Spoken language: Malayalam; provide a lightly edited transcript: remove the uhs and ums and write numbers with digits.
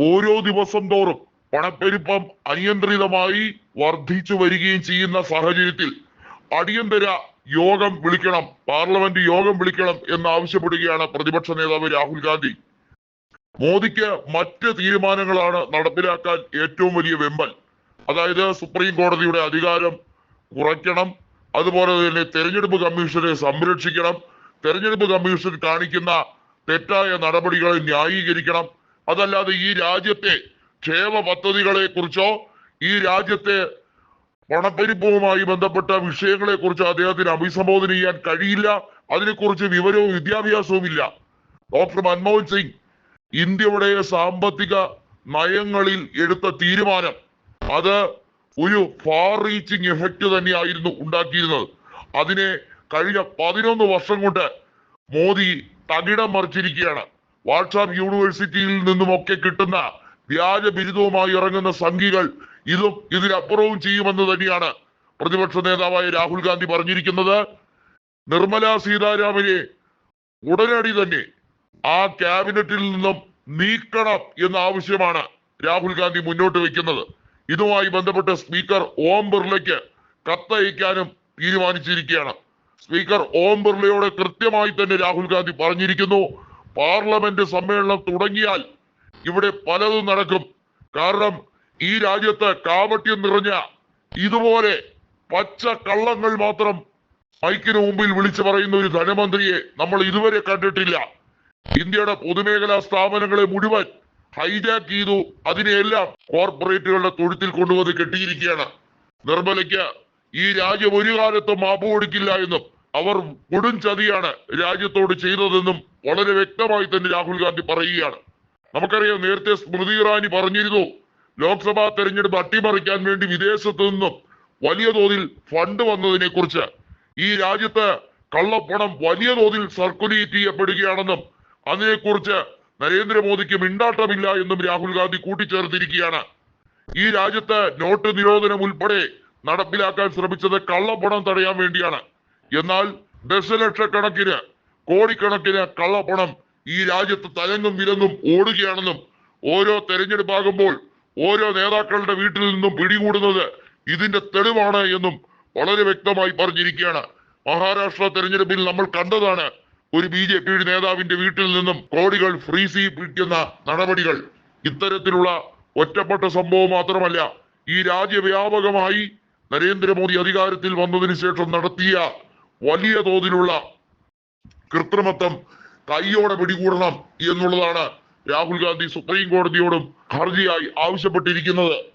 ഓരോ ദിവസം തോറും പണപ്പെരുപ്പം അനിയന്ത്രിതമായി വർദ്ധിച്ചു വരികയും ചെയ്യുന്ന സാഹചര്യത്തിൽ അടിയന്തര യോഗം വിളിക്കണം, പാർലമെന്റ് യോഗം വിളിക്കണം എന്ന് ആവശ്യപ്പെടുകയാണ് പ്രതിപക്ഷ നേതാവ് രാഹുൽ ഗാന്ധി. മോദിക്ക് മറ്റ് തീരുമാനങ്ങളാണ് നടപ്പിലാക്കാൻ ഏറ്റവും വലിയ വെമ്പൽ. അതായത് സുപ്രീം കോടതിയുടെ അധികാരം കുറയ്ക്കണം, അതുപോലെ തന്നെ തെരഞ്ഞെടുപ്പ് കമ്മീഷനെ സംരക്ഷിക്കണം, തെരഞ്ഞെടുപ്പ് കമ്മീഷൻ കാണിക്കുന്ന തെറ്റായ നടപടികളെ ന്യായീകരിക്കണം. അതല്ലാതെ ഈ രാജ്യത്തെ ക്ഷേമ പദ്ധതികളെ കുറിച്ചോ ഈ രാജ്യത്തെ പണപ്പെരുപ്പവുമായി ബന്ധപ്പെട്ട വിഷയങ്ങളെ കുറിച്ചോ അദ്ദേഹത്തിന് അഭിസംബോധന ചെയ്യാൻ കഴിയില്ല. അതിനെക്കുറിച്ച് വിവരവും വിദ്യാഭ്യാസവും ഇല്ല. ഡോക്ടർ മൻമോഹൻ സിംഗ് ഇന്ത്യയുടെ സാമ്പത്തിക നയങ്ങളിൽ എടുത്ത തീരുമാനം അത് ഒരു ഫാർ റീച്ചിങ് എഫക്റ്റ് തന്നെയായിരുന്നു ഉണ്ടാക്കിയിരുന്നത്. അതിനെ കഴിഞ്ഞ 11 വർഷം കൊണ്ട് മോദി തകിടം മറിച്ചിരിക്കുകയാണ്. വാട്സാപ്പ് യൂണിവേഴ്സിറ്റിയിൽ നിന്നുമൊക്കെ കിട്ടുന്ന വ്യാജ ബിരുദവുമായി ഇറങ്ങുന്ന സംഘികൾ ഇതിനപ്പുറവും ചെയ്യുമെന്ന് തന്നെയാണ് പ്രതിപക്ഷ നേതാവായ രാഹുൽ ഗാന്ധി പറഞ്ഞിരിക്കുന്നത്. നിർമ്മല സീതാരാമനെ ഉടനടി തന്നെ ആ ക്യാബിനറ്റിൽ നിന്നും നീക്കണം എന്ന ആവശ്യമാണ് രാഹുൽ ഗാന്ധി മുന്നോട്ട് വെക്കുന്നത്. ഇതുമായി ബന്ധപ്പെട്ട് സ്പീക്കർ ഓം ബിർളയ്ക്ക് കത്തയക്കാനും തീരുമാനിച്ചിരിക്കുകയാണ്. സ്പീക്കർ ഓം ബിർളയോട് കൃത്യമായി തന്നെ രാഹുൽ ഗാന്ധി പറഞ്ഞിരിക്കുന്നു, പാർലമെന്റ് സമ്മേളനം തുടങ്ങിയാൽ ഇവിടെ പലതും നടക്കും. കാരണം ഈ രാജ്യത്ത് കാപട്യം നിറഞ്ഞ ഇതുപോലെ പച്ച കള്ളങ്ങൾ മാത്രം മൈക്കിന് മുമ്പിൽ വിളിച്ചു പറയുന്ന ഒരു ധനമന്ത്രിയെ നമ്മൾ ഇതുവരെ കണ്ടിട്ടില്ല. ഇന്ത്യയുടെ പൊതുമേഖലാ സ്ഥാപനങ്ങളെ മുഴുവൻ ഹൈജാക്ക് ചെയ്തു, അതിനെയെല്ലാം കോർപ്പറേറ്റുകളുടെ തൊഴുത്തിൽ കൊണ്ടുവന്ന് കെട്ടിയിരിക്കുകയാണ്. നിർമ്മലയ്ക്ക് ഈ രാജ്യം ഒരു കാലത്തും മാപ്പ് കൊടുക്കില്ല എന്നും അവർ കൊടും ചതിയാണ് രാജ്യത്തോട് ചെയ്തതെന്നും വളരെ വ്യക്തമായി തന്നെ രാഹുൽ ഗാന്ധി പറയുകയാണ്. നമുക്കറിയാം, നേരത്തെ സ്മൃതി ഇറാനി പറഞ്ഞിരുന്നു, ലോക്സഭാ തെരഞ്ഞെടുപ്പ് അട്ടിമറിക്കാൻ വേണ്ടി വിദേശത്തു നിന്നും വലിയ തോതിൽ ഫണ്ട് വന്നതിനെ കുറിച്ച്. ഈ രാജ്യത്ത് കള്ളപ്പണം വലിയ തോതിൽ സർക്കുലേറ്റ് ചെയ്യപ്പെടുകയാണെന്നും അതിനെക്കുറിച്ച് നരേന്ദ്രമോദിക്ക് മിണ്ടാട്ടമില്ല എന്നും രാഹുൽ ഗാന്ധി കൂട്ടിച്ചേർത്തിരിക്കുകയാണ്. ഈ രാജ്യത്ത് നോട്ട് നിരോധനം ഉൾപ്പെടെ നടപ്പിലാക്കാൻ ശ്രമിച്ചത് കള്ളപ്പണം തടയാൻ വേണ്ടിയാണ്. എന്നാൽ ദശലക്ഷക്കണക്കിന് കോടിക്കണക്കിന് കള്ളപ്പണം ഈ രാജ്യത്ത് തലങ്ങും വിലങ്ങും ഓടുകയാണെന്നും ഓരോ തെരഞ്ഞെടുപ്പാകുമ്പോൾ ഓരോ നേതാക്കളുടെ വീട്ടിൽ നിന്നും പിടികൂടുന്നത് ഇതിന്റെ തെളിവാണ് എന്നും വളരെ വ്യക്തമായി പറഞ്ഞിരിക്കുകയാണ്. മഹാരാഷ്ട്ര തെരഞ്ഞെടുപ്പിൽ നമ്മൾ കണ്ടതാണ് ഒരു BJP നേതാവിന്റെ വീട്ടിൽ നിന്നും കോടികൾ ഫ്രീസ് ചെയ്യിപ്പിക്കുന്ന നടപടികൾ. ഇത്തരത്തിലുള്ള ഒറ്റപ്പെട്ട സംഭവം മാത്രമല്ല, ഈ രാജ്യവ്യാപകമായി നരേന്ദ്രമോദി അധികാരത്തിൽ വന്നതിന് ശേഷം നടത്തിയ വലിയ തോതിലുള്ള കൃത്രിമത്വം കൈയോടെ പിടികൂടണം എന്നുള്ളതാണ് രാഹുൽ ഗാന്ധി സുപ്രീം കോടതിയോടും ഹർജിയായി ആവശ്യപ്പെട്ടിരിക്കുന്നത്.